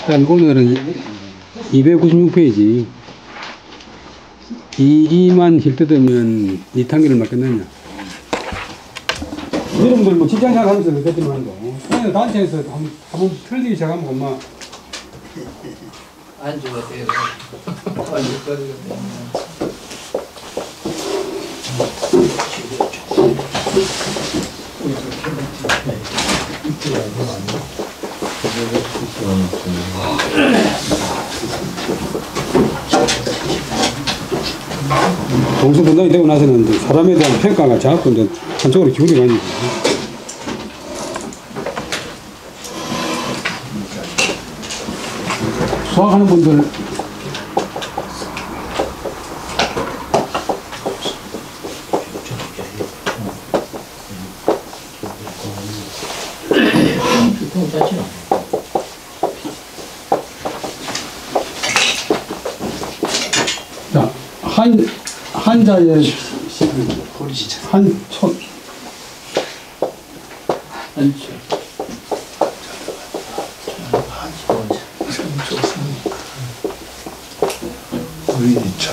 일단 오늘은 296페이지 이만 힐 뜯으면 이탄기를 맡겠느냐. 여러분들 뭐 직장생활 하면서 그랬지만 단체에서 한번 틀리기 시작하면 엄마 안 좋아해요. 동수 분당이 되고 나서는 이제 사람에 대한 평가가 자꾸 이제 한쪽으로 기울이 가니까. 수학하는 분들 자, 한자의 한촌 의리차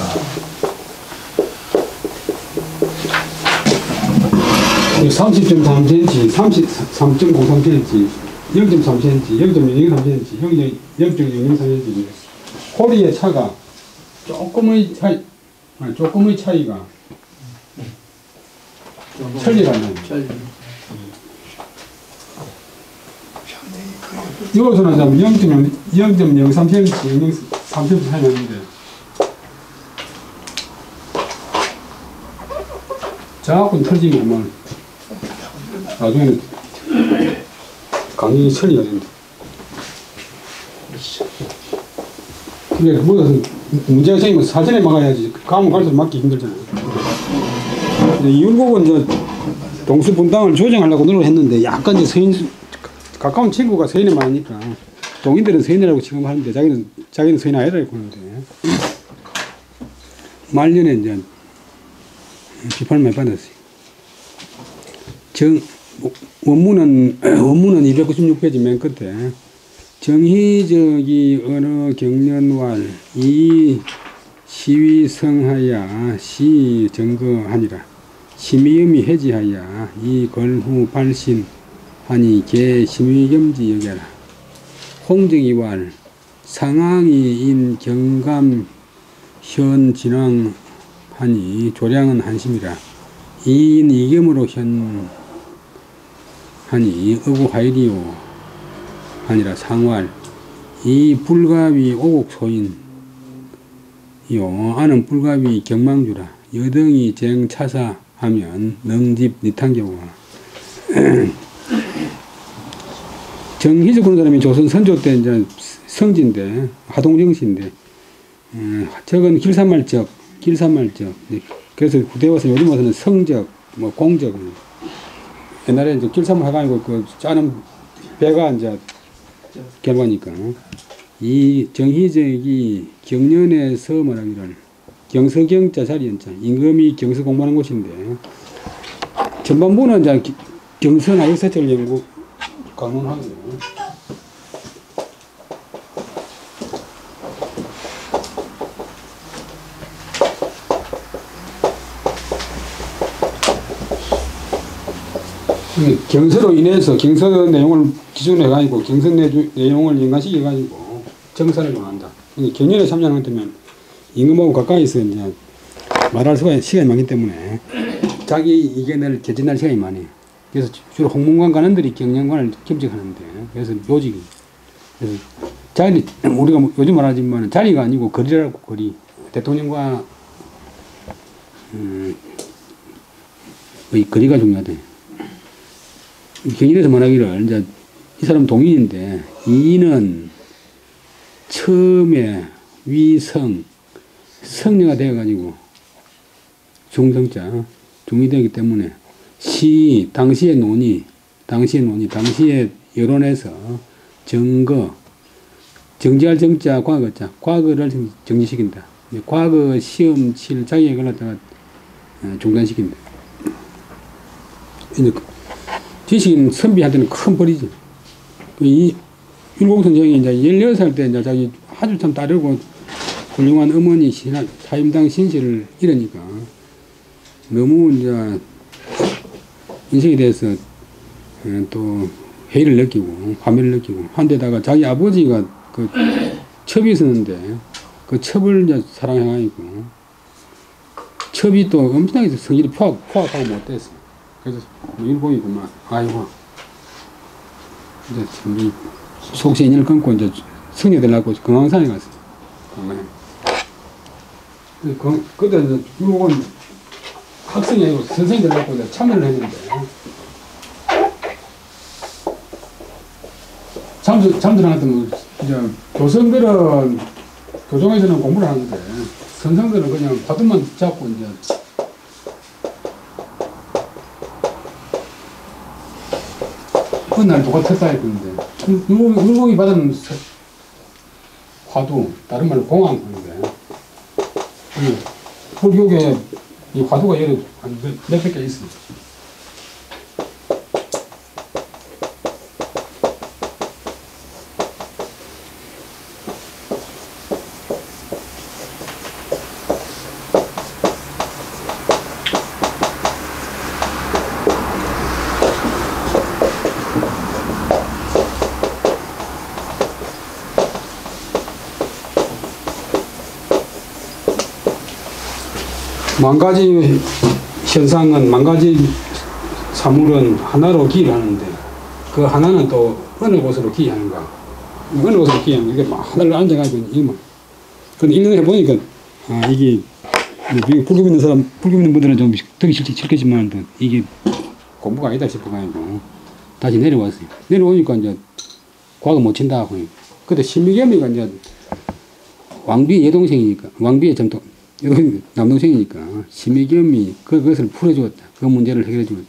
30.3cm, 33.03cm, 0.3cm, 0.003cm, 0.003cm. 호리의 차가 조금의 차이가 천리가 나요. 여기서는 0.03cm, 0.3cm 차이 나는데 자꾸 터지면 뭐 나중에는 강력히 처리가 된다. 그게 뭐 문제가 생기면 사전에 막아야지. 가면 갈수록 막기 힘들잖아요. 율곡은 이제 동수 분당을 조정하려고 노력했는데 약간 이제 서인 가까운 친구가 서인에 많으니까 동인들은 서인이라고 지금 하는데 자기는 서인 아니라고 하는데 말년에 이제 비판을 많이 받았어요. 원문은 296페이지 맨 끝에 정희적이 언어 경련왈 이 시위성하야 시 증거하니라 심의음이 해지하야 이 걸후 발신 하니 개 심의겸지 여겨라 홍정이왈 상황이 인 경감 현 진왕 하니 조량은 한심이라 이인 이겸으로 현 하니 어구하이리오 하니라 상왈 이 불가위 오곡소인 이요 아는 불가위 경망주라 여등이 쟁차사 하면 능집 니탄경화 정희적 그런 사람이 조선 선조 때 이제 성지인데 하동정씨인데 적은 길산말적 그래서 후대 와서 요즘 와서는 성적 뭐 공적 옛날에 이제 길산말 해가지고 그 짜는 배가 이제 결과니까 이 정희적이 경련에서 말하기를 경서경자 자리연자 임금이 경서 공부하는 곳인데 전반부는 이제 경서나 역사적 연구 강론하고요. 경서로 인해서 경서 내용을 기준으로 해가지고 경서 내용을 연관시켜가지고 정사를 논한다. 경연에 참여하는 것 때문에 임금하고 가까이서 이제 말할 수가 시간이 많기 때문에 자기 의견을 개진할 시간이 많이. 그래서 주로 홍문관 관원들이 경영관을 겸직하는데 그래서 요직이. 그래서 자리 우리가 요즘 말하지만 자리가 아니고 거리라고 거리. 대통령과 거리가 중요하대. 경일에서 말하기를 이제 이 사람 동인인데 이는 처음에 위성 성녀가 되어가지고 중성자 중이 되기 때문에 당시의 논의 당시의 여론에서 정거 정지할 정자 과거자 과거를 정지시킨다. 과거 시험 칠 자기가 갖다가 중단시킵니다. 이제 지식인 선비한테는 큰 벌이죠. 이 율곡선생이 이제 16살 때 이제 자기 아주 참 따르고 훌륭한 어머니 사임당 신실을 잃으니까 너무 이제 인생에 대해서 또 회의를 느끼고 화면을 느끼고 한데다가 자기 아버지가 그 첩이 있었는데 그 첩을 이제 사랑해가지고 첩이 또 엄청나게 성질이 포악하고 못됐어. 그래서 율곡이구만. 아이고 이제 참 속세 인연을 끊고 이제 성녀 되려고 금강산에 갔어요. 그때 이제 율곡은 학생이 아니고 선생이 되려고 이제 참여를 했는데 잠들어갔더니 이제 교성들은 교정에서는 공부를 하는데 선생들은 그냥 화두만 잡고 이제 어느 날 누가 쳤다 했는데 율곡이 받은 화두, 다른 말로 공황인데 불교계 이 화두가 여러 몇백 개 있습니다. 만가지 현상은, 만가지 사물은 하나로 기를 하는데 그 하나는 또 어느 곳으로 기하는가, 어느 곳으로 기하는가, 이게 막 하나를 앉아가지고 이거 근데 1년 해보니까 이게 불교 믿는 사람, 불교 믿는 분들은 좀 듣기 싫겠지만 이게 공부가 아니다 싶어가지고 다시 내려왔어요. 내려오니까 이제 과거 못 친다 하고, 그때 신미겸이가 이제 왕비의 여동생이니까, 왕비의 남동생이니까 신미겸이 그것을 풀어주었다. 그 문제를 해결해 주었다.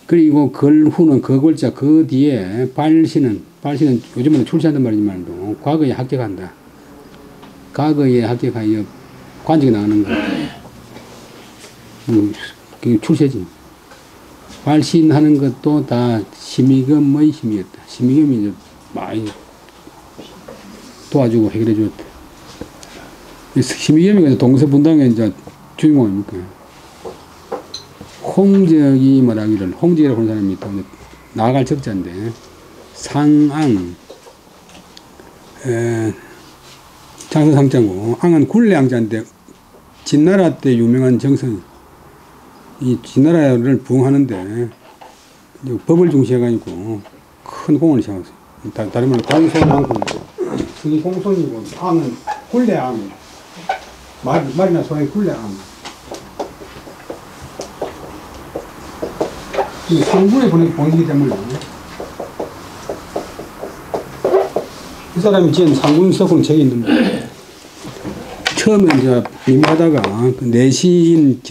그리고 그 후는 그 글자 그 뒤에 발신은 요즘은 출세한단 말이지만 과거에 합격한다. 과거에 합격하여 관직이 나가는 거. 그게 출세지. 발신하는 것도 다 신미겸의 힘이었다. 신미겸이 이제 많이 도와주고 해결해 주었다. 신미겸이가 동서분당의 이제 주인공입니까? 홍적이 말하기를, 홍적이라고 하는 사람이 있다. 나아갈 적자인데, 상앙, 장서상자고, 앙은 굴레앙자인데, 진나라 때 유명한 정성, 이 진나라를 부흥하는데, 법을 중시해가지고, 큰 공을 세웠어요. 다른 말로 공손왕군, 승이 공손이고, 앙은 굴레앙. 말이나 소의 굴레앙. 이 상군에 보내기 때문에 이 사람이 지은 상군서군 책이 있는데 처음에 이제 미미하다가 내시인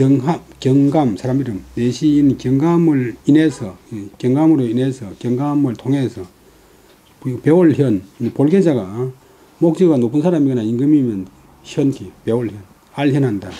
경감, 사람 이름 내시인 경감으로 인해서 경감을 통해서 배월현, 볼계자가 목적가 높은 사람이거나 임금이면 현기, 배월현, 알현한다.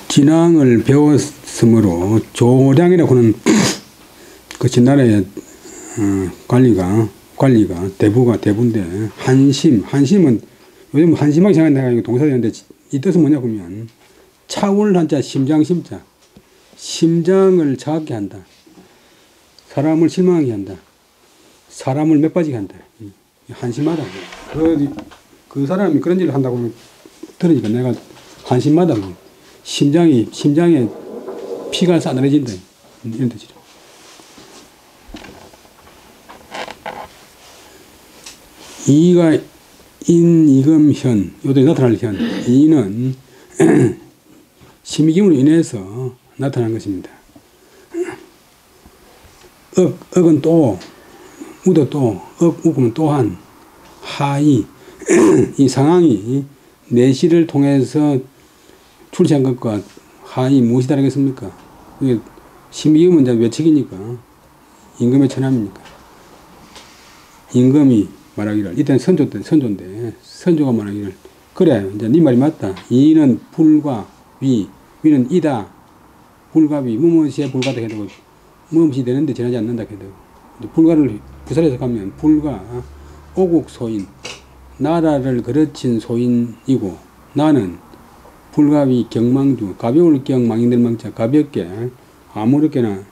진앙을 배웠으므로 조량이라고 하는 그 진나라의 관리가 대부인데 한심은 요즘 한심하게 생각해가지고 동사되는데 이 뜻은 뭐냐 보면 차울한자 심장심자, 심장을 차갑게 한다, 사람을 실망하게 한다, 사람을 맥빠지게 한다. 한심하다. 그 사람이 그런 일을 한다고 들으니까 내가 한심하다. 심장에 피가 싸늘해진다. 이런 뜻이죠. 이가 인이금현, 요들이 나타날 현. 이는 심의김으로 인해서 나타난 것입니다. 억은 또, 우도 또, 억은 또한, 하이, 이 상황이 내시를 통해서 출시한 것과 하이 무엇이 다르겠습니까? 이게 심의음은 이제 외측이니까 임금의 천함이니까 임금이 말하기를 이때는 선조인데 선조가 말하기를 그래 이제 네 말이 맞다. 이는 불과 위는 이다. 불과 위 무엇이 불과다 해도 무엇이 되는데 지나지 않는다 해도 불과를 부살해서 가면 불과 오국 소인 나라를 거르친 소인이고 나는 불가위 경망주 가벼울 경 망인들 망자 가볍게 아무렇게나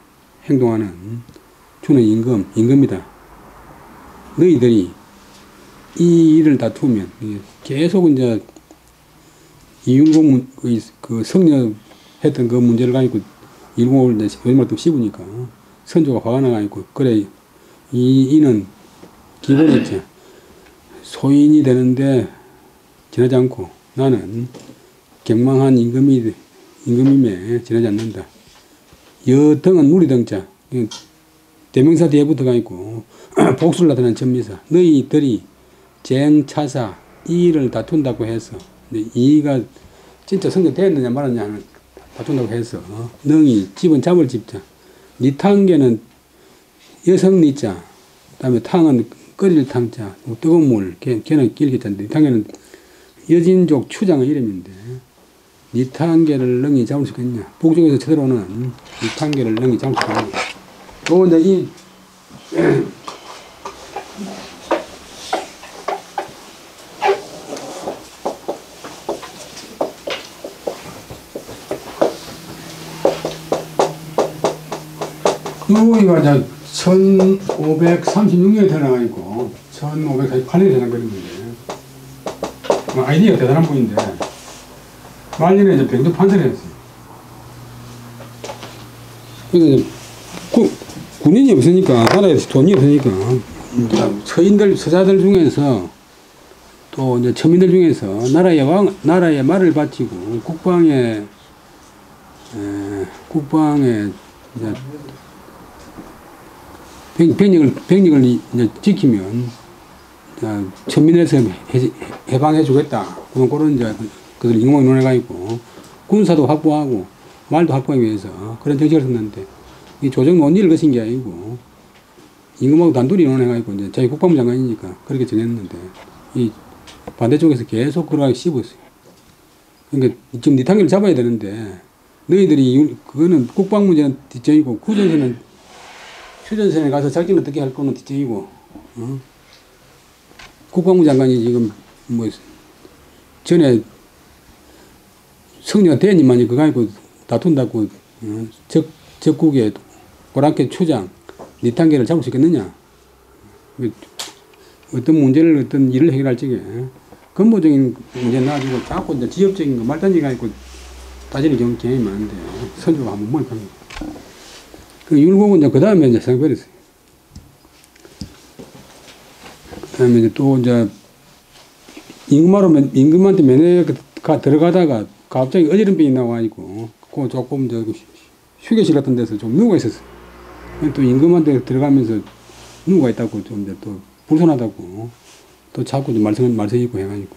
행동하는 주는 임금이다. 너희들이 이 일을 다투면 계속 이제 이율곡 그 성녀했던 그 문제를 가지고 이율곡을 이제 얼마나 또 씹으니까 선조가 화가 나가지고 그래 이는 기본이 있지. 소인이 되는데 지나지 않고 나는 경망한 임금임에 지나지 않는다. 여등은 무리등자 대명사 뒤에 붙어가 있고 복수를 나타내는 전미사 너희들이 쟁차사 이를 다툰다고 해서 이가 진짜 성립되었느냐 말았냐 다툰다고 해서 능이 집은 잡을 집자 니탕계는 여성 니자 그다음에 탕은 끓일 탕자 뜨거운 물 걔는 길겠자인데 니탕계는 여진족 추장의 이름인데 니탕계를 능이 잡을 수 있겠냐 북쪽에서 쳐들어오는 니탕계를 능이 잡을 수 있겠냐 또 이제 이 이거 이제 1536년에 태어나가지고 1548년에 태어난 거였는데 아이디어가 대단한 분인데 말년에 이제 병도 판사를 했어요. 그래서 군인이 없으니까 나라에 돈이 없으니까 서인들 서자들 중에서 또 이제 천민들 중에서 나라의 말을 바치고 국방에 이제 병력을 이제 지키면 천민에서 해방해 주겠다. 그런 이제 그들 임금을 논해가지고 군사도 확보하고 말도 확보하기 위해서 그런 정책을 썼는데 이 조정 논의를 거신 게 아니고 임금하고 단둘이 논해가지고 이제 자기 국방부 장관이니까 그렇게 정했는데 이 반대쪽에서 계속 그러고 씹었어요. 그러니까 지금 니탕계를 잡아야 되는데 너희들이 그거는 국방 문제는 뒷전이고 휴전선에 가서 작전을 어떻게 할 거는 뒷전이고 국방부 장관이 지금 뭐 전에 성녀 대님만이 그거 가지고 다툰다고 적국의 고랑캐 추장 니탕계를 잡을 수 있겠느냐. 어떤 문제를 어떤 일을 해결할 적에 근본적인 문제 놔두고 자꾸 이제 지역적인 거 말단지 가지고 따지는 경향이 많은데 선조가 한번 뭘 합니다. 그 율곡은 이제 그 다음에 이제 생각버렸어요. 그 다음에 이제 또 이제 임금한테 면회가 들어가다가 갑자기 어지럼증이 나와가지고 그 조금 휴게실 같은 데서 좀 누워 있었어요. 또 임금한테 들어가면서 누가 있다고 좀 이제 또 불편하다고 또 자꾸 좀 말썽이고 해가지고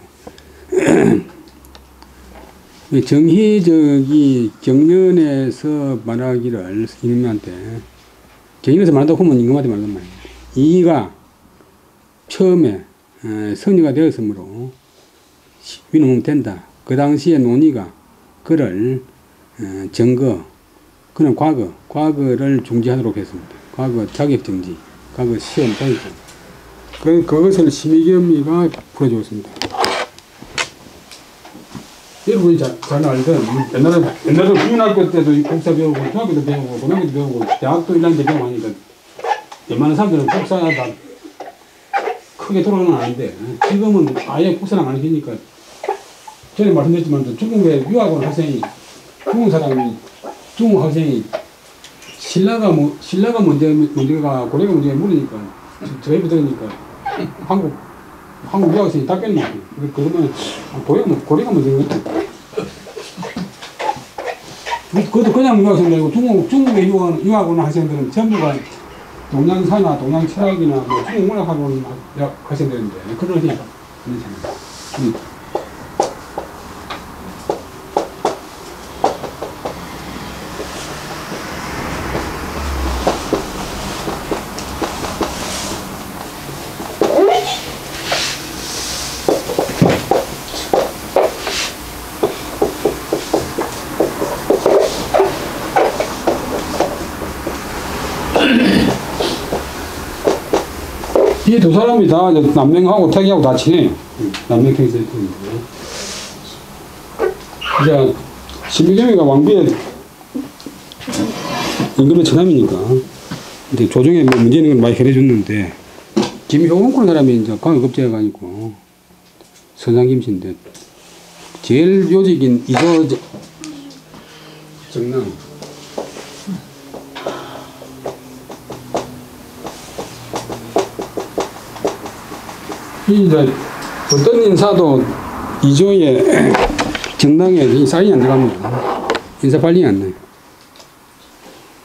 정희적이 경련에서 말하기를 임금한테 경련에서 말한다고 하면 임금한테 말한단 말이에요. 이가 처음에 성리가 되었으므로 위nom으면 된다. 그 당시에 논의가 그를 그는 과거를 중지하도록 했습니다. 과거 자격정지, 과거 시험 자격정지. 그것을 심의겸이가 풀어주었습니다. 여러분이 잘 알던 옛날에 국민학교 때도 국사 배우고 중학교도 배우고 고등학교도 배우고 대학도 1학년 배우고 하니까 웬만한 사람들은 국사가 다 크게 돌아가는 아닌데 지금은 아예 국사랑 안 시키니까 전에 말씀드렸지만 중국에 유학 온 학생이 중국 학생이 신라가 문제가 고려가 문제가 물으니까 저희 들으니까 한국 유학생이 답변이 많아요. 그러면 고려가 문제가 그것도 그냥 유학생이 아니고 중국에 유학 온 학생들은 전부가 동양사나 동양철학이나 뭐 중국 문학하고 온 학생들인데 그러니까 이 두 사람이 다 남명하고 태기하고 다 친해. 남명 태기 세트인데. 이제 신비겸이가 왕비의 임금의 처남이니까. 근데 조정에 뭐 문제 있는 건 많이 해결해줬는데, 김효원권 사람이 이제 광역급제가 아니고 선상김씨인데, 제일 요직인 이조 정랑. 이제 어떤 인사도 이조의 정당에 사인이 안 들어갑니다. 인사 발령이 안 나요.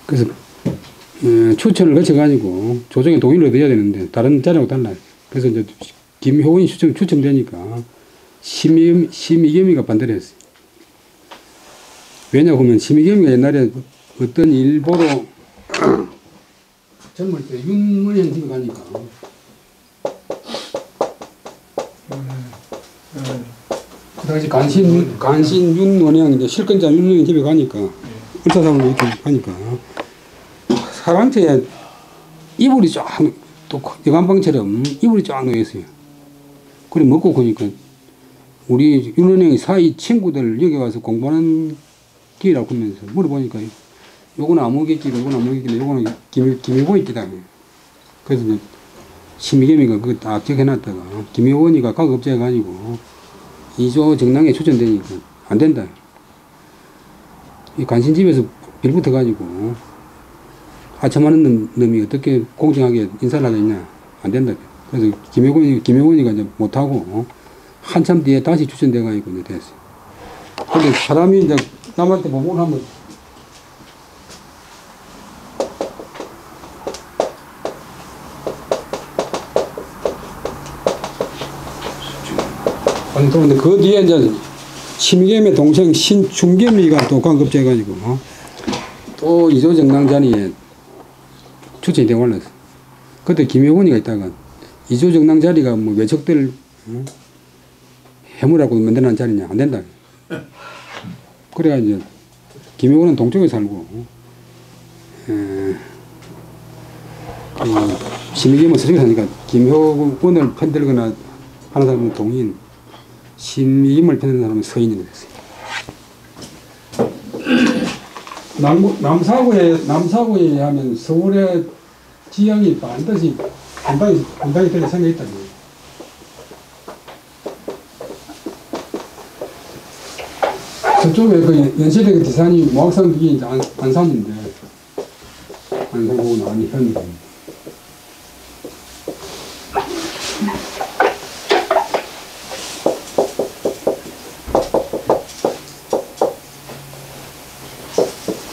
그래서 추천을 거쳐가지고 조정에 동의를 얻어야 되는데 다른 자리하고 달라요. 그래서 이제 김효원이 추천되니까 심의겸이가 반대를 했어요. 왜냐하면 심의겸이가 옛날에 어떤 일보로 젊을 때 윤문현 집에 가니까 그 당시 간신 윤원영 이제 실권자 윤원영 집에 가니까 을사상으로 이렇게 가니까 사랑채에 이불이 쫙또 여관방처럼 이불이 쫙 놓여 있어요. 그래 먹고 보니까 우리 윤원영이 사이 친구들 여기 와서 공부하는 기라고 하면서 물어보니까 요거는 아무개끼고 요거는 아무개끼고 요거는 김효원이끼다. 그래서 이제 심의겸이가 그거 딱 기억해놨다가 김효원이가 가급제가 아니고 이조 정당에 추천되니까 안 된다. 이 간신집에서 빌붙어가지고 하참하는 놈이 어떻게 공정하게 인사를 하겠냐. 안 된다. 그래서 김효원이가 이제 못하고 한참 뒤에 다시 추천돼가지고 이제 됐어요. 근데 사람이 이제 남한테 보고 하면 근데 그 뒤에 이제 심겸의 동생 신충겸이가 또 관급제해가지고 또 이조 정당 자리에 추천이 되고 올랐어. 그때 김효원이가 있다가 이조 정당 자리가 뭐 외척들 해물하고 만들어낸 자리냐 안 된다. 그래야 이제 김효원은 동쪽에 살고 심의겸은 서쪽에 사니까 김효원을 편들거나 하는 사람은 동인, 심의겸을 편드는 사람은 서인이 됐어요. 남사구에 하면 서울의 지형이 반드시 분당이 될 생각이 있다. 저쪽에 그 연세대 그 지산이 모악산 그게 이제 안산인데, 안산하고 안현.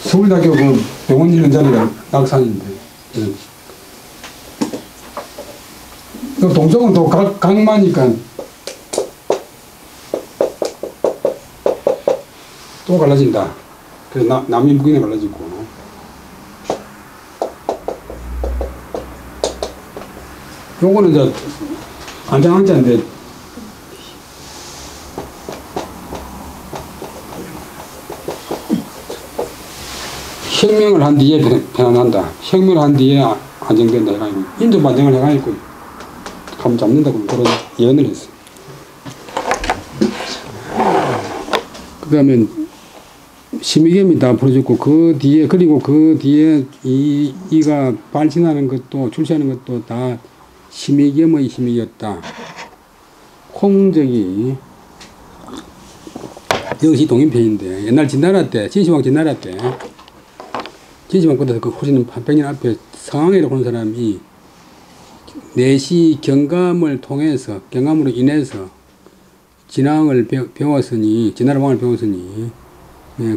서울대학교 그 병원 있는 자리가 낙산인데, 또 동쪽은 또 강마니까 또 갈라진다. 그래서 남이 북인에 갈라지고. 요거는 이제 안장한자인데 혁명을 한 뒤에 변환한다. 혁명을 한 뒤에 안정된다 해가지고 인접 반정을 해가지고 감 잡는다고 그런 예언을 했어요. 그 다음에 심의겸이 다 풀어줬고 그리고 그 뒤에 이가 발진하는 것도 출시하는 것도 다 심의겸의 힘이었다. 홍적이 역시 동인편인데 옛날 진나라 때 진시황 진나라 때 진시황보다 그 훨씬 100년 앞에 성황이라고 하는 사람이 내시 경감을 통해서 경감으로 인해서 진왕을 배웠으니 진나라 왕을 배웠으니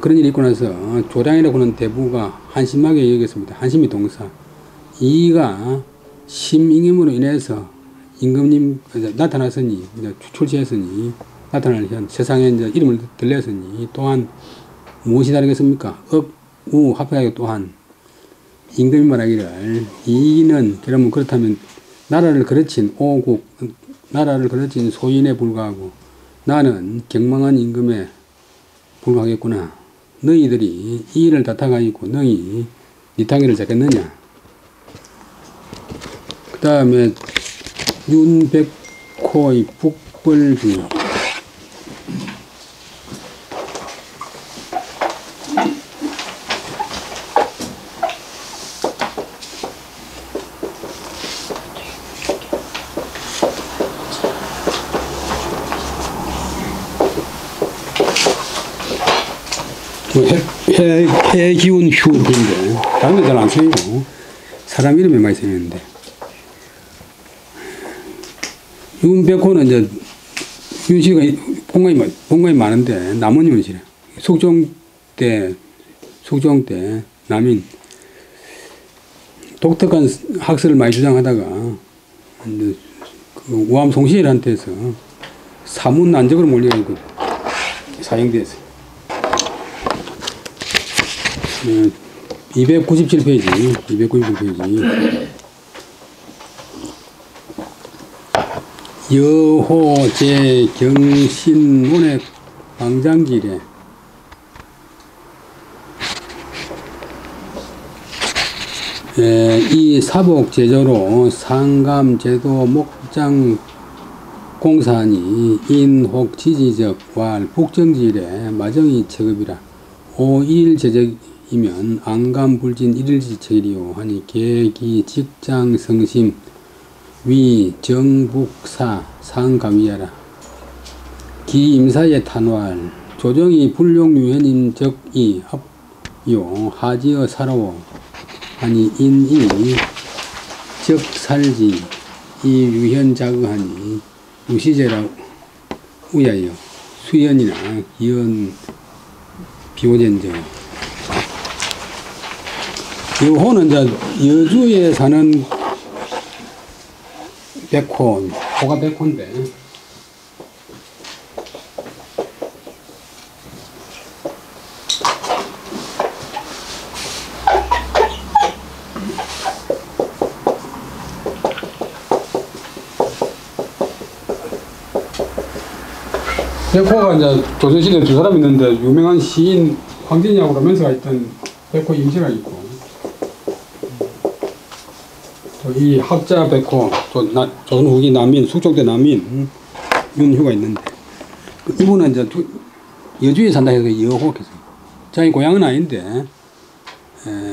그런 일이 있고 나서 조량이라고 하는 대부가 한심하게 여겼습니다. 한심이 동사. 이가 심임금으로 인해서 임금님 나타났으니 출시했으니 나타날 현 세상에 이제 이름을 들렸으니 또한 무엇이 다르겠습니까? 우 합해하게 또한 임금이 말하기를 이는 그렇다면 나라를 거르친 오국 나라를 거르친 소인에 불과하고 나는 경망한 임금에 불과하겠구나. 너희들이 이 일을 다퉈가지고 너희 니탕이를 잡겠느냐. 그 다음에 윤백호의 북벌주. 해기운 휴인데 다른 데 잘 안 쓰이고 사람 이름에 많이 쓰이는데, 윤백호는 이제 윤씨가 본관이 많은데 남원 윤씨래. 숙종 때 남인 독특한 학설을 많이 주장하다가 이제 그 우암 송시일한테서 사문 난적으로 몰려가지고 사형됐어요. 297페이지. 여호제 경신문의 방장길에 이 사복 제조로 상감제도 목장 공사하니 인혹 지지적 왈 북정지일에 마정이 체급이라 5일 제적이면 안감불진 1일지 체리요 하니 계기 직장 성심 위 정북사 상감이야라. 기임사의 탄활 조정이 불용유현인 적이 합요 하지어 사로워 하니 인이 적살지 이 유현 자거하니 우시제라 우야여 수연이나 기연 비오젠저. 여호는 이제 여주에 사는 백호, 호가 백호인데 백호가 이제 조선시대에 두 사람 있는데 유명한 시인 황진이하고 로맨스가 있던 백호 임시가 있고, 또 이 학자 백호 조선 후기 남인 숙종대 남인 윤휴가 있는데, 이분은 이제 여주에 산다 해서 여호께서 자기 고향은 아닌데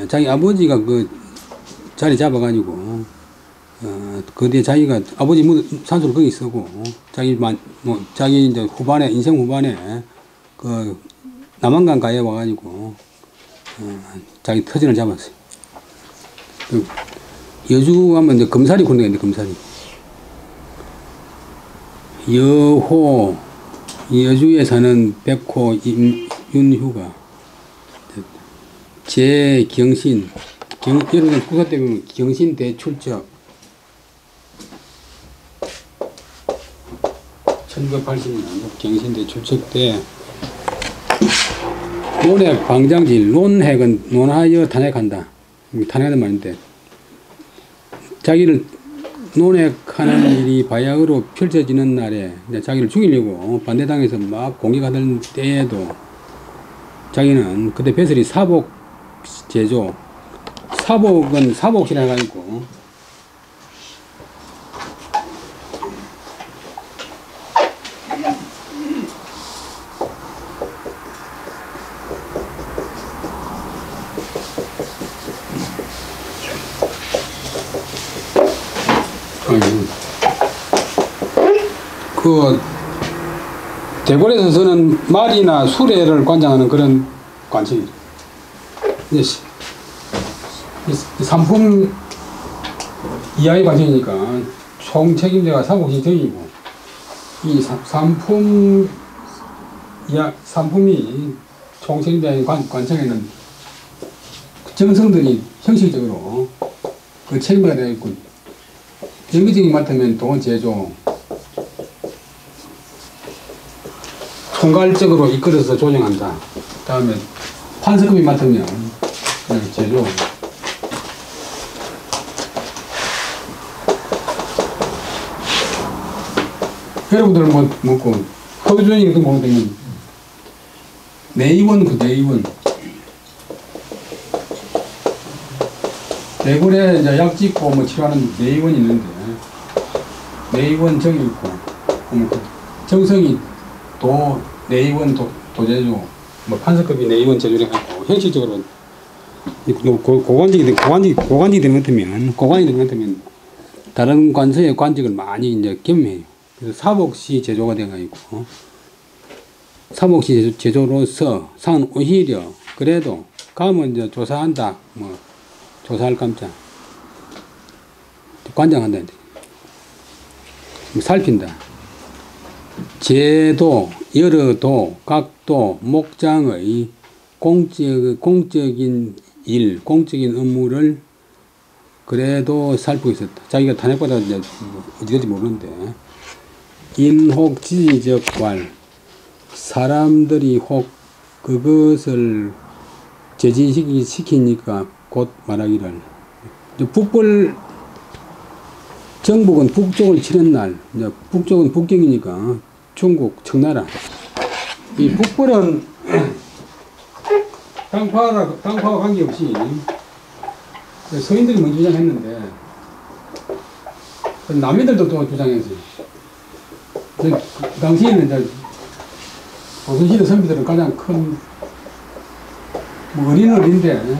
자기 아버지가 그 자리 잡아가지고 그 뒤에 자기가 아버지 산소를 거기 쓰고 자기 이제 후반에 인생 후반에 그 남한강 가에 와가지고 자기 터전을 잡았어요. 여주 하면 이제 금사리 군대가 있는데 금사리 여호 여주에 사는 백호 윤휴가 제경신 여러분 국사 때 보면 경신 대출적 1980년 경신대 출석 때 논핵 방장질, 논핵은 논하여 탄핵한다. 탄핵하는 말인데 자기를 논핵하는 일이 바야흐로 펼쳐지는 날에 자기를 죽이려고 반대당에서 막 공격하던 때에도 자기는 그때 배설이 사복 제조, 사복은 사복이라 해가지고 그 대궐에서 쓰는 말이나 수레를 관장하는 그런 관청이죠. 상품 이하의 관청이니까 총 책임자가 사복시 정이고, 이 상품이 총 책임자인 관청에는 정성들이 형식적으로 그 책임자가 되어 있고, 정기적인 맡으면 돈 제조, 총괄적으로 이끌어서 조정한다. 다음에 판서급이 맡으면 제조. 여러분들은 뭐 허주전이 같은 거 보면 내의원 내의원 대굴에 이제 약 짓고 뭐 치료하는 내의원이 있는데 내의원 정이 있고, 정성이 내의원 도제조, 뭐 판서급이 내의원 제조를 하고, 형식적으로 고관직이 되는 것 같으면 다른 관서의 관직을 많이 이제 겸해요. 그래서 사복시 제조가 돼가지고, 사복시 제조로서 상은 오히려 그래도 가면 이제 조사한다, 뭐 조사할 감자, 관장한다, 살핀다. 제도, 여러 도, 각도, 목장의 공적인 일, 공적인 업무를 그래도 살피고 있었다. 자기가 탄핵받아 이제 어디 될지 모르는데, 인혹 지지적 괄, 사람들이 혹 그것을 제지시키니까 곧 말하기를, 정복은 북쪽을 치는 날, 이제 북쪽은 북경이니까 중국 청나라. 이 북벌은 당파와 관계없이 서인들이 먼저 주장했는데, 남인들도 또 주장했어요. 그 당시에는 이제 조선시대 선비들은 가장 큰, 뭐 어린데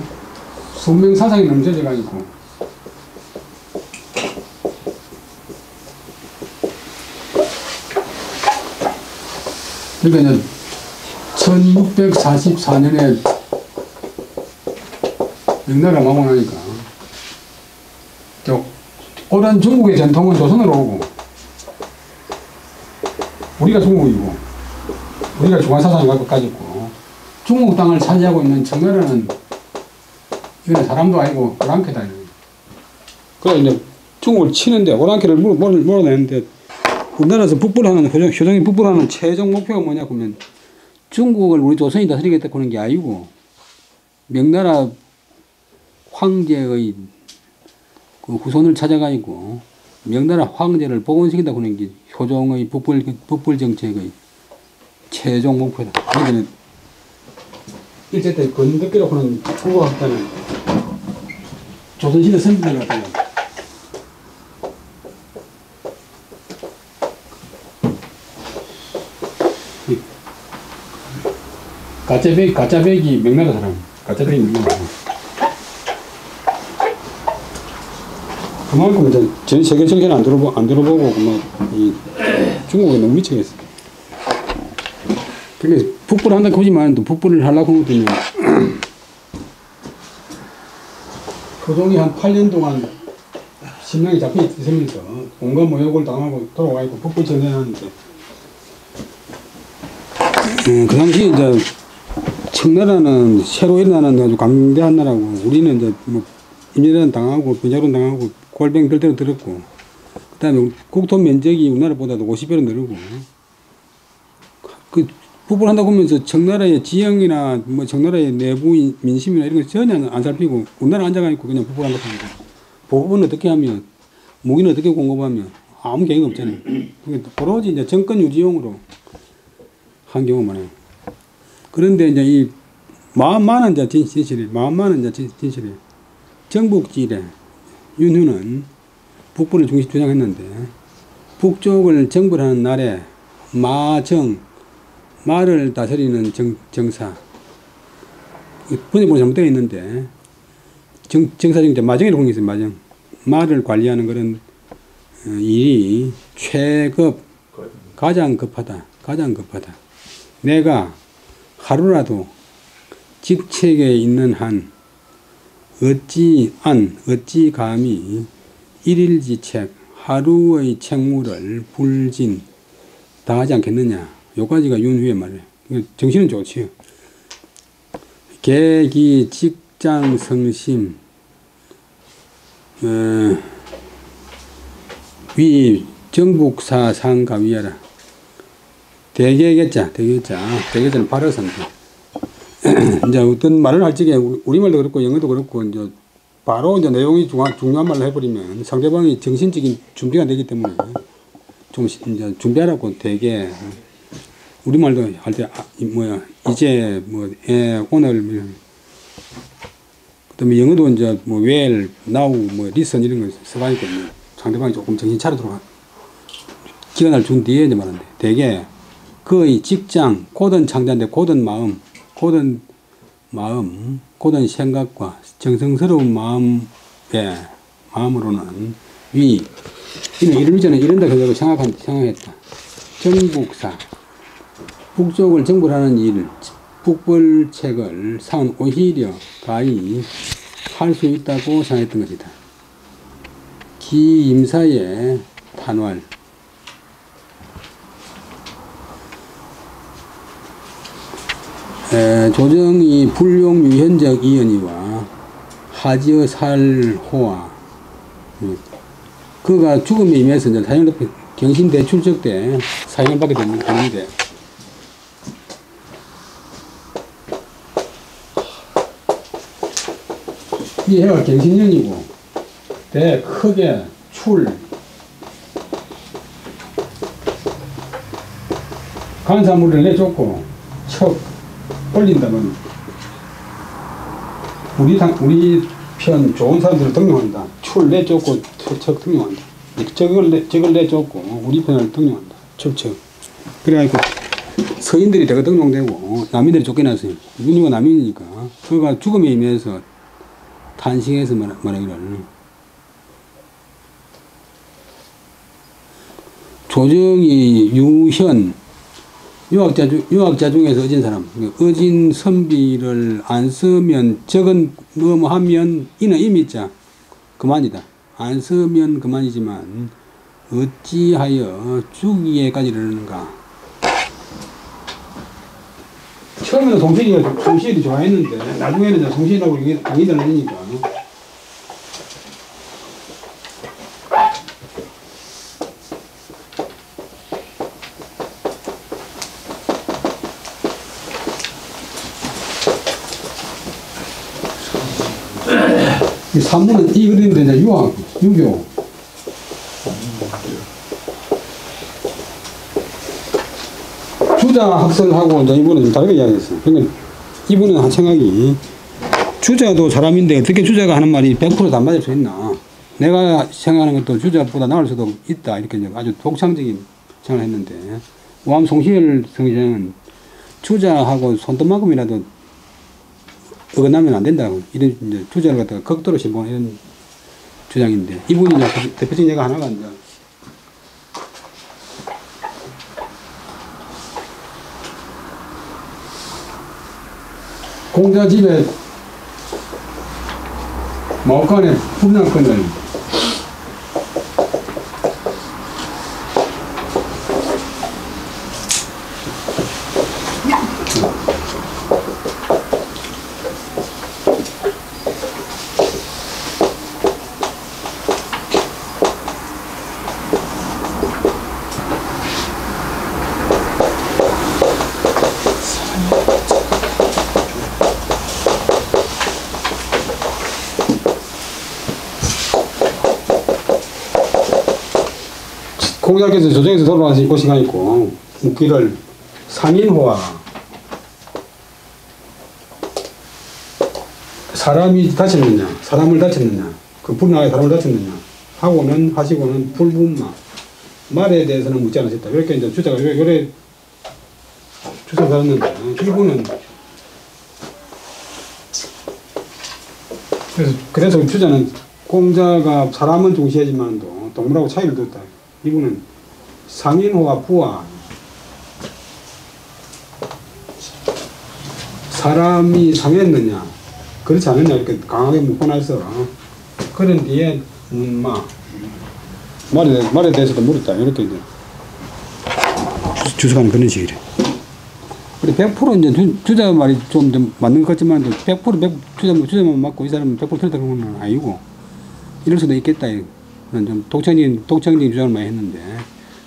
선명 사상이 넘쳐져가지고, 그러니까 이제 1644년에 명나라가 망원하니까, 오랜 중국의 전통은 조선으로 오고, 우리가 중국이고, 우리가 중화사상을 가지고, 중국 땅을 차지하고 있는 청나라는, 이거는 사람도 아니고, 오랑캐다. 그래, 이제 중국을 치는데, 오랑캐를 몰아내는데, 우리나라에서 북벌하는, 효정이 북벌하는 최종 목표가 뭐냐, 그러면, 중국을 우리 조선이 다스리겠다 그런 게 아니고, 명나라 황제의 그 후손을 찾아가지고 명나라 황제를 복원시킨다 그런 게 효종의 북벌 정책의 최종 목표다. 그러니까 일제 때 건덕기라고 하는 국어학자는 조선시대 선비들 같아요. 가짜백이 명나라 사람. 가짜백이 명나라 사람. 그만큼 이제 전 세계 정세는 안 들어보고 이 중국에 너무 미치겠어. 그러니까 북벌을 한다고 하지만 또 북벌을 하려고 하면 효종이 한 8년 동안 신랑이 잡혀 있으면서 온갖 모욕을 당하고 돌아와 있고 북벌 전쟁하는데, 그 당시 이제 청나라는 새로 일어나는 아주 강대한 나라고, 우리는 이제 뭐 임진왜란 당하고 변자론 당하고 골병 별대로 들었고, 그 다음에 국토 면적이 우리나라보다도 50배로 늘고, 그 북벌한다고 하면서 청나라의 지형이나 뭐 청나라의 내부 민심이나 이런 거 전혀 안 살피고 우리나라 앉아가지고 그냥 북벌한다고 합니다. 보급은 어떻게 하면, 무기는 어떻게 공급하면 아무 계획 없잖아요. 그러니까 오로지 이제 정권 유지용으로 한 경우만 해요. 그런데 이제 이 마음 많은 자 진실이에요. 정북지대 윤후는 북벌을 중심 주장했는데, 북쪽을 정벌하는 날에 말을 다스리는 정사, 번역본이 잘못되어 있는데, 정사 중에 마정이라고 하는 게 있어요. 마정. 말을 관리하는 그런 일이 가장 급하다. 내가 하루라도 직책에 있는 한 어찌 감히 일일지책 하루의 책무를 불진 다하지 않겠느냐. 요까지가 윤후의 말이에요. 정신은 좋지요. 계기 직장 성심 위 정북사 상가위하라. 대개자는 발어선다. 이제 어떤 말을 할 적에 우리말도 그렇고 영어도 그렇고 이제 바로 이제 내용이 중요한 말을 해버리면 상대방이 정신적인 준비가 되기 때문에 좀 이제 준비하라고. 대개 우리말도 할 때 이제 오늘 그다음에 영어도 이제 well, now, listen 이런 거 써가니까 상대방이 조금 정신 차리도록 기간을 준 뒤에 이제 말하는데, 대개 그의 직장, 고든 창자인데 고든 마음, 고든 생각과 정성스러운 마음으로는 이는 이를 전에 이런다 그러고 생각했다. 정북사, 북쪽을 정벌하는 일, 북벌책을 사은 오히려 가히 할 수 있다고 생각했던 것이다. 기임사의 탄활, 조정이 불용 유현적 이연이와 하지의 살호와 그가 죽음에 임해서 이제 사형을 경신대출적 때 사형을 받게 됐는데, 이 해가 경신년이고 대 크게 간사물을 내쫓고 척 올린다면 우리 편 좋은 사람들을 등용한다. 내쫓고 척 등용한다. 적을 내쫓고 우리 편을 등용한다. 척. 그래가지고 서인들이 대거 등용되고 남인들이 쫓겨났어요. 윤희가 남인이니까 그가 죽음에 임해서 탄식해서 말하기를 조정이 유현 유학자 중에서 어진 사람, 어진 선비를 안 쓰면 적은 뭐하면 이는 임의자 그만이다. 안 쓰면 그만이지만 어찌하여 죽이에까지 이르는가. 처음에는 송시일이 좋아했는데 나중에는 송시일하고 강의를 하니까 이 산문은 이 그림인데 이제 유교 주자 학설하고 이제 이분은 좀 다르게 이야기했어요. 그러니까 이분은 한 생각이 주자도 사람인데 어떻게 주자가 하는 말이 100% 다 맞을 수 있나. 내가 생각하는 것도 주자보다 나을 수도 있다. 이렇게 아주 독창적인 생각을 했는데 우암 송시열 성시장은 주자하고 손톱만큼이라도 어긋나면 안 된다고. 이런 이제 주자를 갖다가 극도로 신봉하는 이런 주장인데 이분이 이제 대표적인 예가 하나가 이제 공자 집에 마옥간에 분양권을 공자께서 조정에서 돌아가신 곳이 있고 웃기를 상인호와 사람이 다쳤느냐 사람을 다쳤느냐 그 불나게 사람을 다쳤느냐 하시고는 불분마 말에 대해서는 묻지 않으셨다. 이렇게 이제 주자가 요래 주장을 하는데 이분은 그래서 주자는 공자가 사람은 중시하지만도 동물하고 차이를 뒀다. 이분은 상인호와 부와 사람이 상했느냐 그렇지 않느냐 이렇게 강하게 묶어놔서 그런 뒤에 말에 대해서도 물었다. 이렇게 이제 주석하는 그런 식이래. 근데 100% 이제 주자 말이 좀 맞는 것 같지만 100% 주자만 맞고 이 사람은 100% 틀렸다는 건 아니고 이럴 수도 있겠다. 좀 독창적인 주장을 많이 했는데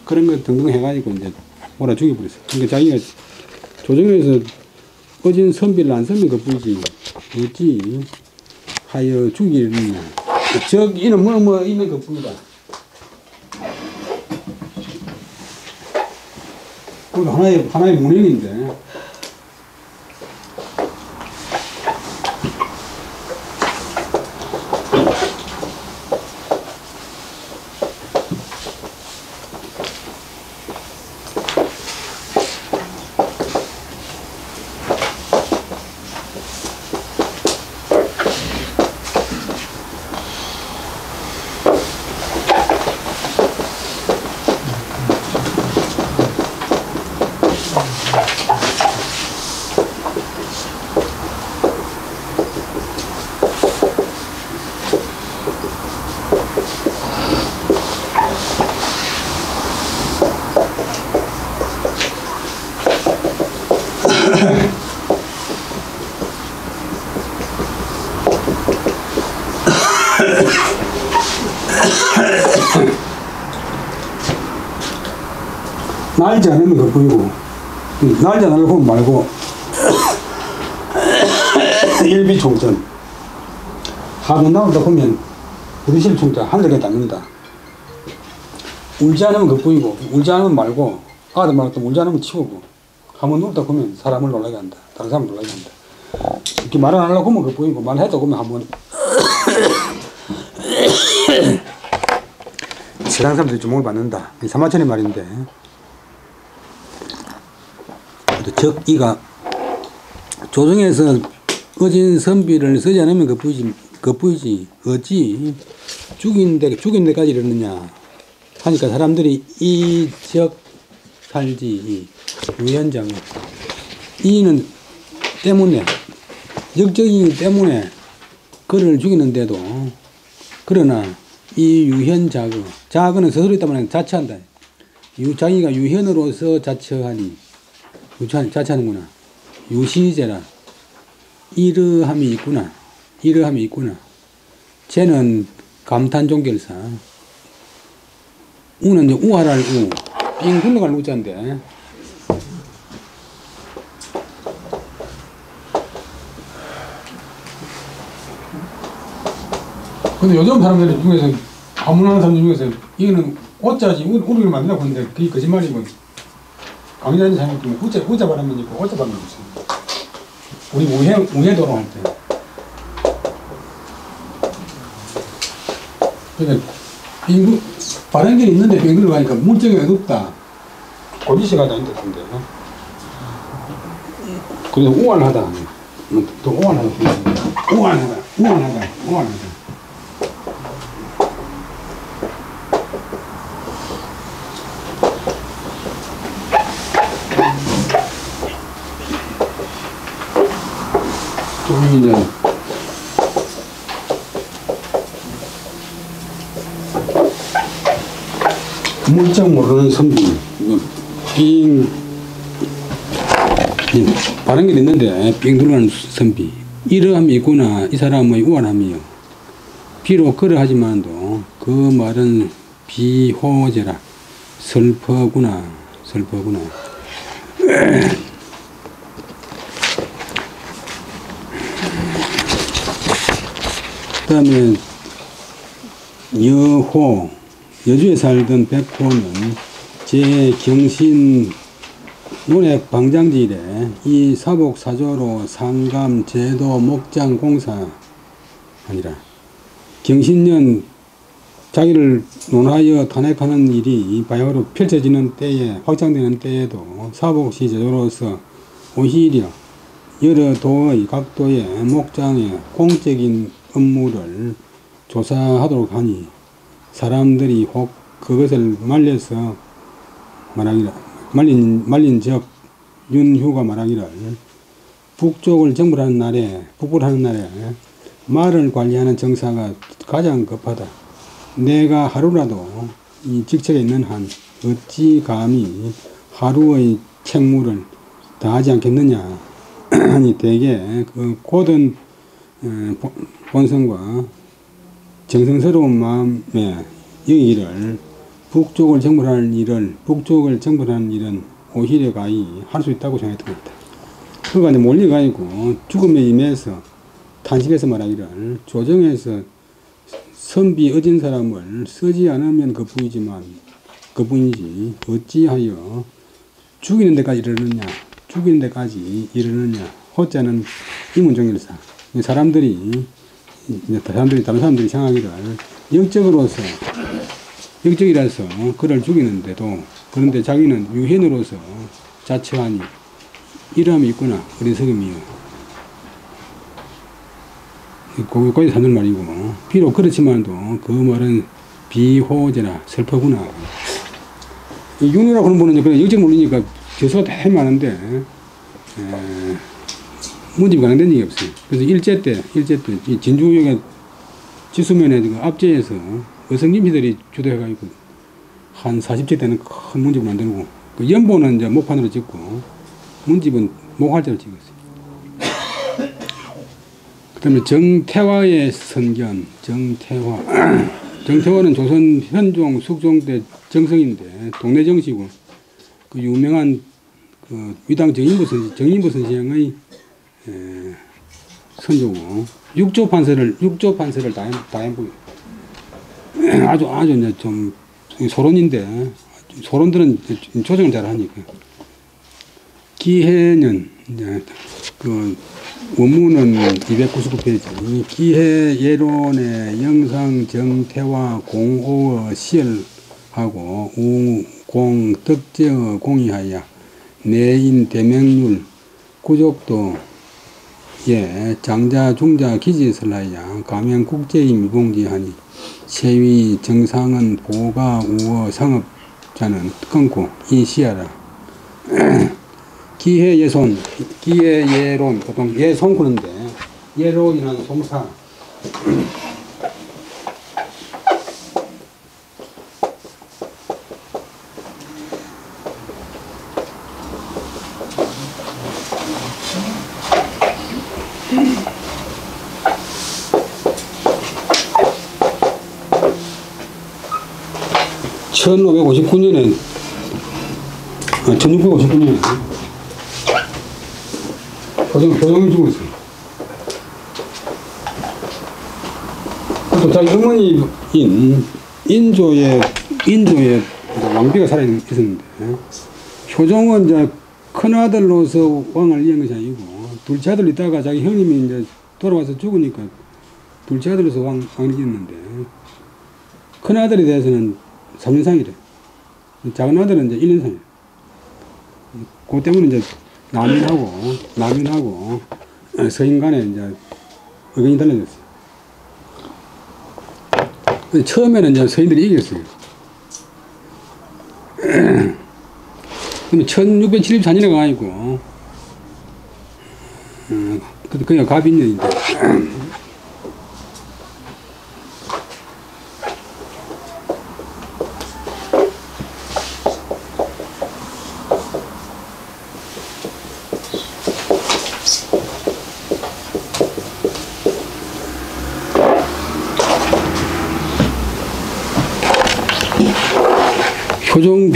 그런 거 등등 해가지고 이제 몰아 죽여버렸어. 그러니까 자기가 조정에서 어진 선비를 안 쓰면 그뿐이지 어찌 하여 죽이느냐. 이는 뭐 있는 그뿐이다. 그것도 하나의 문행인데 날지 않으면 겉보이고, 날지 않으려고 하면 말고, 일비총전. 하도 나오다 보면, 부딪힐 총전 하늘에 닿는다. 울지 않으면 겉보이고, 울지 않으면 말고, 아들 말고 또 울지 않으면 치우고, 한번 누웠다 보면 사람을 놀라게 한다. 다른 사람을 놀라게 한다. 이렇게 말 안 하려고 하면 겉보이고, 말해도 보면 한번, 세상 사람들이 주목을 받는다. 사마천의 말인데, 적이가 조정에서 어진 선비를 쓰지 않으면 겉보이지 어찌 죽인 데까지 이르느냐 하니까 사람들이 이적 살지 유현장 이는 때문에 역적이기 때문에 그를 죽이는데도 그러나 이 유현자거 자거는 스스로 있다면 자처한다. 자기가 유현으로서 자처하니 자처하는구나. 유시제라 이러함이 있구나. 이러함이 있구나. 쟤는 감탄 종결사. 우는 이제 우하랄 우. 삥 굴러갈 우자인데. 근데 요즘 사람들 중에서 가문하는 사람들 중에서 이거는 오자지 우리를 만든다고 하는데 그게 거짓말이고 강의자님 잘못하면 우자 발음은 있고 오자 발음은 없어요. 우리 우회도로 할 때. 그러니까 발행길이 있는데 빙글로 가니까 물정이 어둡다. 고지시가 다닌다 근데. 그래서 우환하다. 또 우환하다. 우환하다. 이제 물정 모르는 선비 빙 바른 게 있는데 빙 돌아가는 선비 이러함이 있구나. 이 사람의 우월함이요. 비록 그러하지만도 그 말은 비호제라 슬퍼구나. 그 다음에 여주에 살던 백호는 제 경신 논액 방장지일에 이 사복사조로 상감 제도 목장 공사 아니라 경신년 자기를 논하여 탄핵하는 일이 바야흐로 펼쳐지는 때에 확장되는 때에도 사복시 제도로서 오히려 여러 도의 각도의 목장의 공적인 업무를 조사하도록 하니 사람들이 혹 그것을 말려서 말하기를 말린 적 윤휴가 말하기를 북쪽을 정벌하는 날에 말을 관리하는 정사가 가장 급하다. 내가 하루라도 이 직책에 있는 한 어찌 감히 하루의 책무를 다하지 않겠느냐 하니 대개 그 고든 본성과 정성스러운 마음에 여기기를 북쪽을 정벌하는 일은 오히려 가히 할 수 있다고 생각했던 것 같다. 그가 이제 몰려가지고 죽음에 임해서 탄식해서 말하기를 조정에서 선비 어진 사람을 쓰지 않으면 그뿐이지 어찌하여 죽이는 데까지 이르느냐 호자는 이문종일사. 사람들이 다른 사람들이 생각하기를 역적이라서 그를 죽이는데도 그런데 자기는 유현으로서 자처하니 이러함이 있구나. 어리석음이요. 거기까지 사는 말이고 비록 그렇지만도 그 말은 비호제라 슬퍼구나. 윤이라고 하는 분은 그냥 역적 모르니까 교수가 되게 많은데 문집이 가능된 적이 없어요. 그래서 일제 때 진주역의 지수면에 앞제에서 어성님들이 주도해가지고 한 40제 때는 큰 문집을 만들고 그 연보는 이제 목판으로 찍고 문집은 목활자로 찍었어요. 그 다음에 정태화의 선견, 정태화는 조선 현종, 숙종 때 정성인데 동네 정시고 그 유명한 그 위당 정인부 선생의 선조고 육조 판서를 다행부 아주 이제 좀 소론인데 소론들은 조정을 잘하니까 기해는 이제 그 원문은 299페이지 기해 예론의 영상 정태와 공오의 시열하고 우공 덕제의 공의하여 내인 대명률 구족도 예 장자 중자 기지설하여 가면 국제의 미봉지하니 세위 정상은 보가 우어 상업자는 끊고 이 시하라. 기해 예손 기해 예론 보통 예손 그런데 예론이라는 송사 1559년에 1659년에 고종이 죽었어요. 또 자기 어머니인 인조의 왕비가 살아있었는데 효종은 이제 큰아들로서 왕을 이은 것이 아니고 둘째 아들 있다가 자기 형님이 이제 돌아와서 죽으니까 둘째 아들로서 왕을 이었는데 큰아들에 대해서는 3년상이래. 작은 아들은 이제 1년상이래. 그 때문에 이제 남인하고 서인 간에 이제 의견이 달라졌어요. 처음에는 이제 서인들이 이겼어요. 그러면 1674년에 가가지고, 그냥 갑인년인데,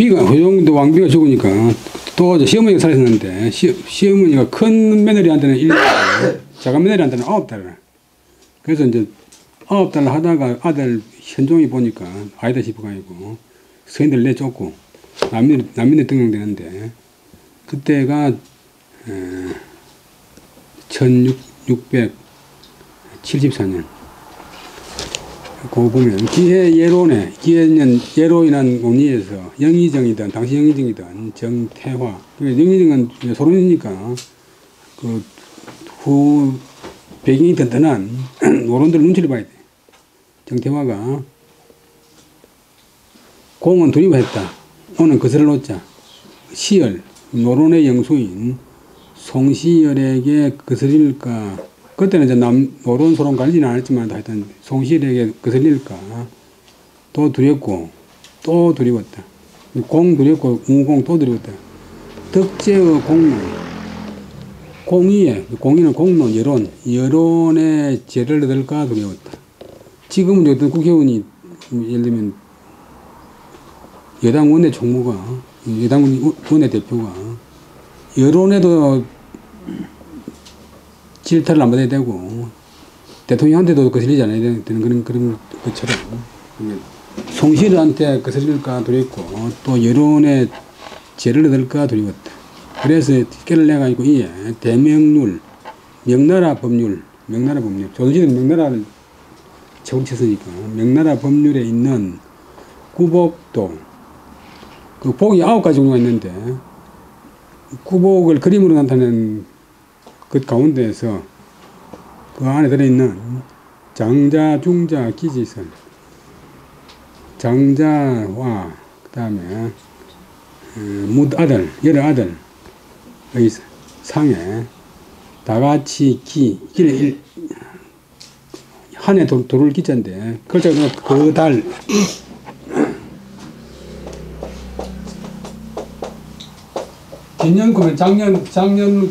효종도 왕비가 죽으니까 또 시어머니가 살았었는데 시어머니가 큰 며느리한테는 1년, 작은 며느리한테는 9달을. 그래서 이제 9달을 하다가 아들 현종이 보니까 아니다 싶어가지고 서인들 내쫓고 남민에 등용되는데 그때가 1674년. 그거 보면 기해 예로인한 논의에서 영의정이든 당시 영의정이든 정태화. 영의정은 소론이니까 그 후 배경이 든든한 노론들 눈치를 봐야 돼. 정태화가 공은 두려워했다. 오는 그슬을 놓자. 시열 노론의 영수인 송시열에게 그슬일까. 그때는 이제 노론 소론 가리지는 않았지만 하여튼 송시열에게 거슬릴까 또 두렵고 또 두려웠다. 공 두렵고 우공 또 두려웠다. 덕제의 공론 공의는 공론 여론의 죄를 얻을까 두려웠다. 지금은 어떤 국회의원이 예를 들면 여당 원내 총무가 여당 원내 대표가 여론에도 질타를 안 받아야 되고 대통령한테도 거슬리지 않아야 되는 그런 것처럼 송시열한테 거슬릴까 두렵고 또 여론의 죄를 얻을까 두려웠다. 그래서 깨를 내가지고 이에 대명률 명나라 법률 조선시대는 명나라를 최고로 쳤으니까 명나라 법률에 있는 구복도 그 복이 9가지 종류가 있는데 구복을 그림으로 나타낸 그 가운데에서 그 안에 들어있는 장자, 중자, 기지설, 장자와 그 다음에 여러 아들의 상에 다같이 기를 한해 도를 기자인데 글자가 그 달 뒷년금은 작년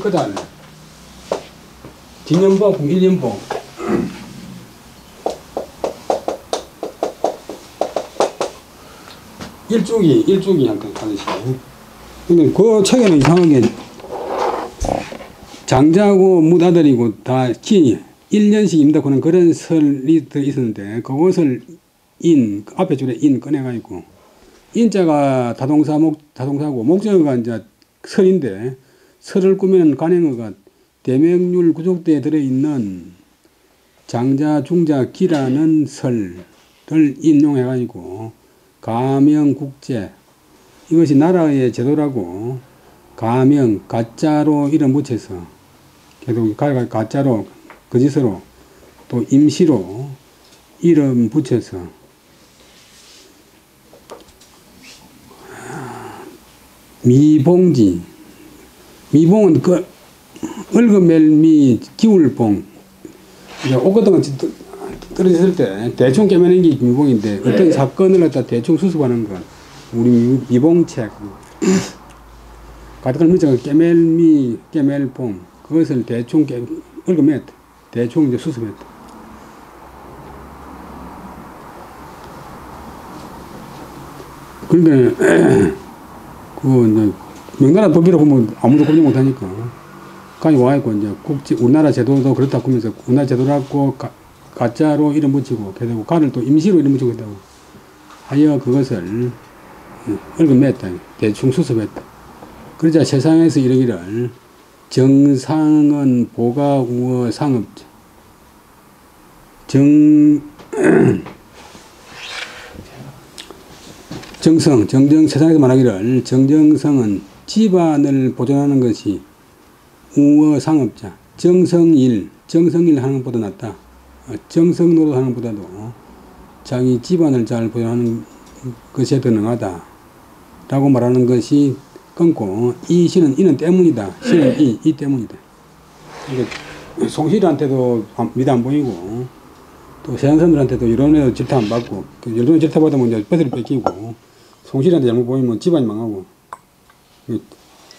그달 뒷년복, 1년복 일주기 하듯이 근데 그 책에는 이상하게 장자고 맏아들이고 다 키 1년씩 임다고는 그런 설이 더 있었는데 그것을 앞에 줄에 꺼내가지고 인자가 다동사고 목적어가 이제 설인데 설을 꾸미는 간행어가 대명률 구족대에 들어있는 장자, 중자, 기라는 설을 인용해가지고 가명국제 이것이 나라의 제도라고 가명, 가짜로 이름 붙여서 계속 가짜로 거짓으로 또 임시로 이름 붙여서 미봉지 미봉은 그 얽어멜미 기울봉 옷 같은 거 떨어졌을 때 대충 깨매는 게 미봉인데 어떤 사건을 갖다 대충 수습하는 것 우리 미봉책 같은 걸 밑에 깨멜봉 그것을 대충 얽어맸다 대충 이제 수습했다. 그런데 그 이제 명나라 법이라고 보면 아무도 검증 못하니까 가지고 와있고 이제 우리나라 제도도 그렇다고 하면서 우리나라 제도라고 가짜로 이름 붙이고 그리고 가를 또 임시로 이름 붙이고 했다고 하여 그것을 얽어맸다 대충 수습했다. 그러자 세상에서 이르기를 정상은 보가 우어 상업자 세상에서 말하기를 정정성은 집안을 보존하는 것이 우어 상업자 정성일 하는 것보다 낫다. 정성노릇 하는 것보다도 자기 집안을 잘 보존하는 것에 더 능하다 라고 말하는 것이 끊고 이 시는 이는 때문이다. 시는 이 때문이다. 그러니까 송실한테도 믿어 안 보이고 또 세상 사람들한테도 여론에도 질타 안 받고 여론에 질타 받으면 이제 뺏을 뺏기고 송실한테 잘못 보이면 집안이 망하고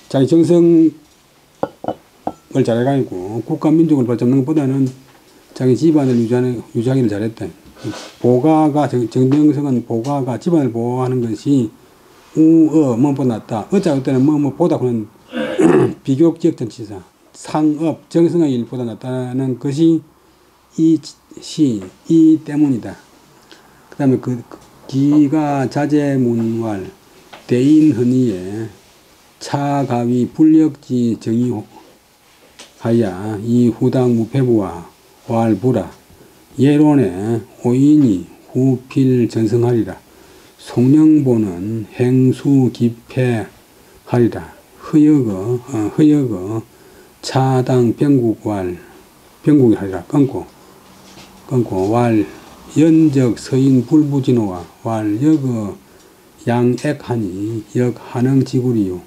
자기 정성을 잘해가지고 국가 민족을 발전하는 것보다는 자기 집안을 유지하기를 잘했다. 보가가 정정성은 보가가 집안을 보호하는 것이 우어 뭐보다 낫다. 어짜 때는 보다 그는 비교적 전치사 상업 정성의 일보다 낫다는 것이 이 때문이다. 그 다음에 기가 자재문왈 대인헌의에 차가위 불력지 정의하야 이 후당 무패부와 활부라 예론에 오인이 후필 전성하리라. 송령보는 행수 기패하리라. 허여거 차당 병국이 하리라. 끊고 왈 연적 서인 불부진호와 왈 여거 양액하니 역 한흥지구리요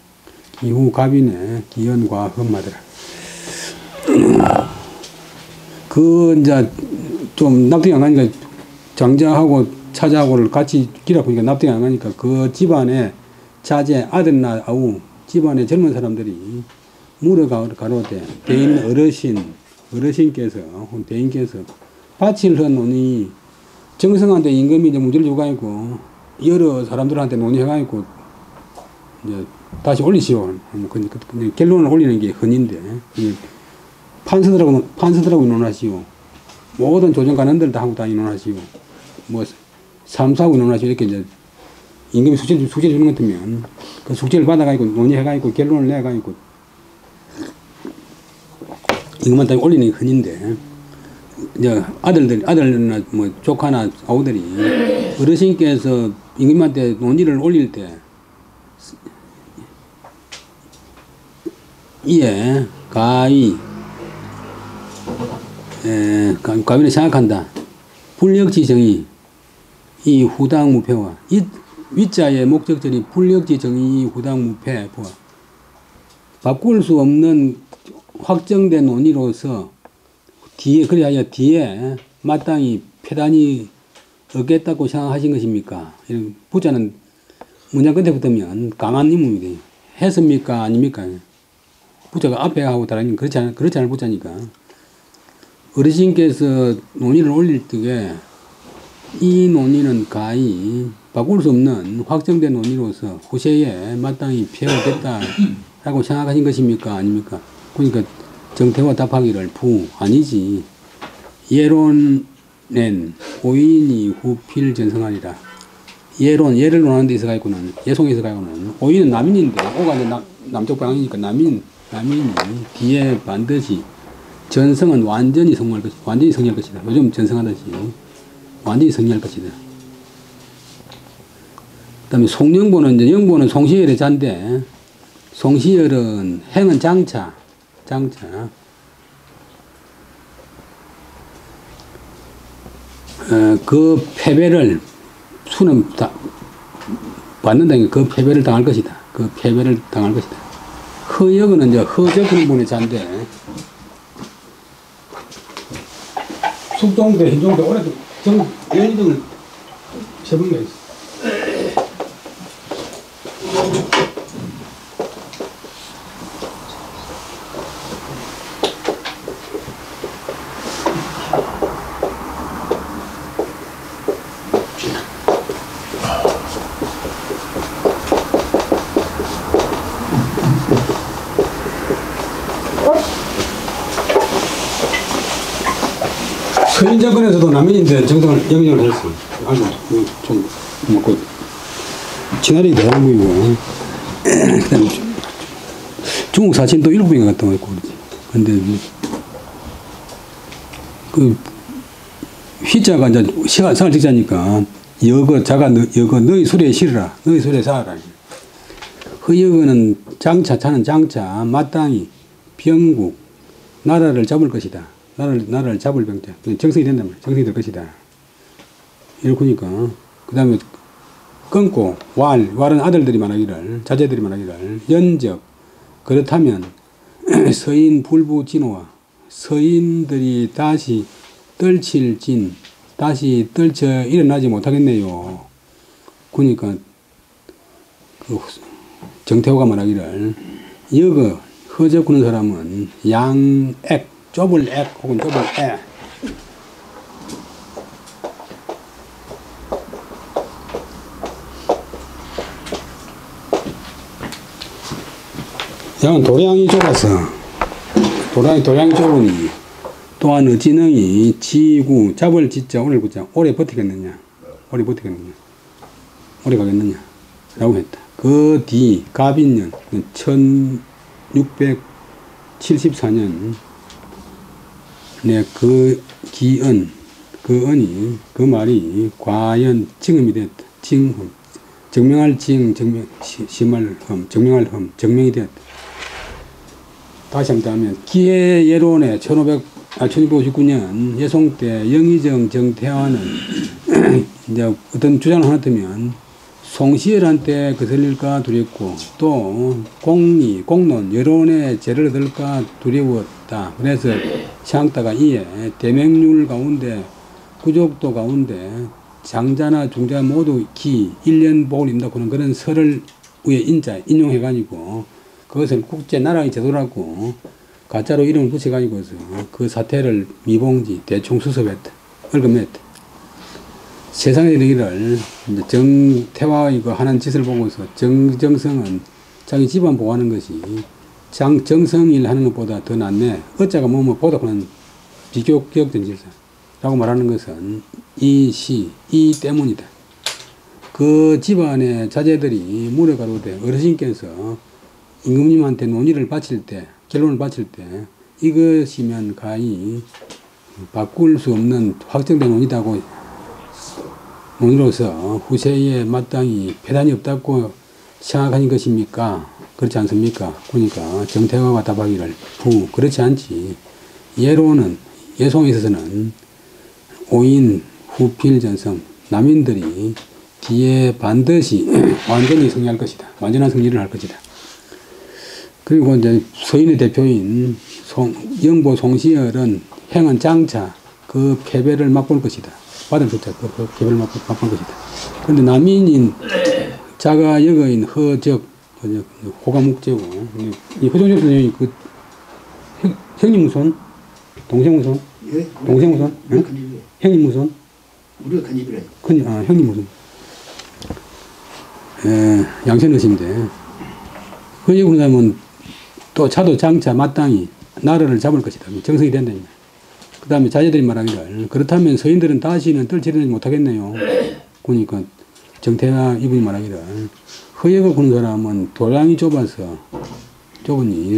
기후 갑인의 기연과 흠마더라. 그 이제 좀 납득이 안 가니까 장자하고 차자하고를 같이 기락하니까 납득이 안 가니까 그 집안의 자제 아들나 아우 집안의 젊은 사람들이 물어 가로되 어르신께서 바칠 논의 정성한테 임금이 이제 문제를 주고 있고 여러 사람들한테 논의해가지고 이제 다시 올리시오. 결론을 올리는 게 헌인데 판서들하고 논하시오. 모든 조정관원들 다 하고 다 논하시오. 뭐 삼사하고 논하시오. 이렇게 이제 임금이 숙제 주는 것 같으면 그 숙제를 받아가지고 논의해가지고 결론을 내가지고 이것만 다 올리는 게 헌인데 이제 아들이나 뭐 조카나 아우들이 어르신께서 임금한테 논의를 올릴 때 이에 가위를 생각한다. 불력지정의 이 후당무패와 이 위자의 목적절이 불력지정의 후당무패 바꿀 수 없는 확정된 논의로서 뒤에 마땅히 패단이 얻겠다고 생각하신 것입니까? 이런 부자는 문장 끝에 붙으면 강한 임금이 돼요. 했습니까? 아닙니까? 부자가 앞에 하고 다르니 그렇지 않을 부자니까. 어르신께서 논의를 올릴 때에 이 논의는 가히 바꿀 수 없는 확정된 논의로서 후세에 마땅히 폐허됐다라고 생각하신 것입니까? 아닙니까? 그러니까 정태호가 답하기를 아니지. 예론엔 오인이 후필 전성하리라. 예를 논하는 데 있어가 있고는, 예송에 있어가 있고는, 오인은 남인인데, 오가 이제 남쪽 방향이니까 남인이 뒤에 반드시 전성은 완전히 성공할 것이다. 요즘 전성하듯이 완전히 성리할 것이다. 그 다음에 송영보는, 이제 영보는 송시열의 자인데, 송시열은 행은 장차. 그 패배를 수는 받는다는 게 그 패배를 당할 것이다. 허역은 이제 허적 그런 분의 자인데, 숙종대, hin종대, 올해도 연희등을 세번 게 있어. 서인 정권에서도 남인인데 정성을 영역을 했어. 아주 좀 먹고 진화력이 대단한 거이고. 그다음에 중국 사신도 일본인 것 같다고 했고 그러지. 근데 그 휘자가 이제 상을 직자니까 여거 너희 수레에 실으라. 너희 수레에 쌓아라. 허여거는 차는 장차 마땅히 병국 나라를 잡을 것이다. 나라를 잡을 병자. 정성이 된단 말이야. 정성이 될 것이다. 이렇게니까. 그 다음에 끊고, wal은 아들들이 말하기를, 자제들이 말하기를, 연적. 그렇다면, 서인 불부진호와 서인들이 다시 다시 떨쳐 일어나지 못하겠네요. 그러니까, 정태호가 말하기를, 허적 구는 사람은 양액, 좁을 액 혹은 좁을 애. 양은 도량이 좁아서 도량이 좁으니 또한 어찌능이 지구 잡을 짓자 오늘 붙자 오래 버티겠느냐 오래 가겠느냐 라고 했다. 그 뒤 갑인년 1674년 네, 그 말이 과연 징음이 됐다. 정명할 정명이 되었다. 다시 한번 하면, 기해 예론에 1259년 예송 때 영의정 정태화는 이제 어떤 주장을 하나 뜨면, 송시열한테 거슬릴까 두렵고, 또 공론, 여론의 재를 얻을까 두려웠다. 그래서 창다가 이에 대맹률 가운데, 구족도 가운데, 장자나 중자 모두 1년 복을 입는다. 그런 설을 위에 인용해가지고, 그것을 국제 나라의 제도라고 가짜로 이름을 붙여가지고서 그 사태를 미봉지, 대충 수습했다. 얼금냈다. 세상에 이르기를 정태화 이거 하는 짓을 보고서 정성은 자기 집안 보호하는 것이 정성일 하는 것보다 더 낫네. 어짜가 보다는 비교격된 짓이라고 말하는 것은 이 때문이다. 그 집안의 자제들이 물어가로되 어르신께서 임금님한테 결론을 바칠 때 이것이면 가히 바꿀 수 없는 확정된 논의로서 후세에 마땅히 배단이 없다고 생각하는 것입니까? 그렇지 않습니까? 그러니까 정태화가 답하기를 그렇지 않지. 예송에 있어서는 오인 후필 전성 남인들이 뒤에 반드시 완전히 승리할 것이다. 완전한 승리를 할 것이다. 그리고 이제 서인의 대표인 영보 송시열은 행은 장차 그 패배를 맛볼 것이다. 받을 것이다. 그 패배를 맛볼 것이다. 그런데 남인인 자가 여거인 허적, 호가묵제고, 이 허정적 선생님이 그 형님 무손? 동생 무손? 예? 동생 무손? 응? 형님 무손? 우리가 큰 집이래. 형님 무슨 양천의심인데 그게 그러면 또 차도 장차 마땅히 나라를 잡을 것이다. 정성이 된다. 그 다음에 자제들이 말하기를 그렇다면 서인들은 다시는 떨치려지 못하겠네요. 그러니까 정태하 이분이 말하기를 허예가 구는 사람은 도량이 좁으니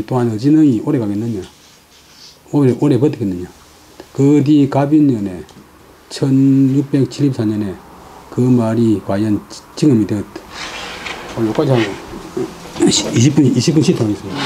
또한 어찌능이 오래 가겠느냐. 오래 버티겠느냐. 그 뒤 갑인년에 1674년에 그 말이 과연 증언이 되었다. 오늘 여기까지 하고 20분 쉬통했습니다.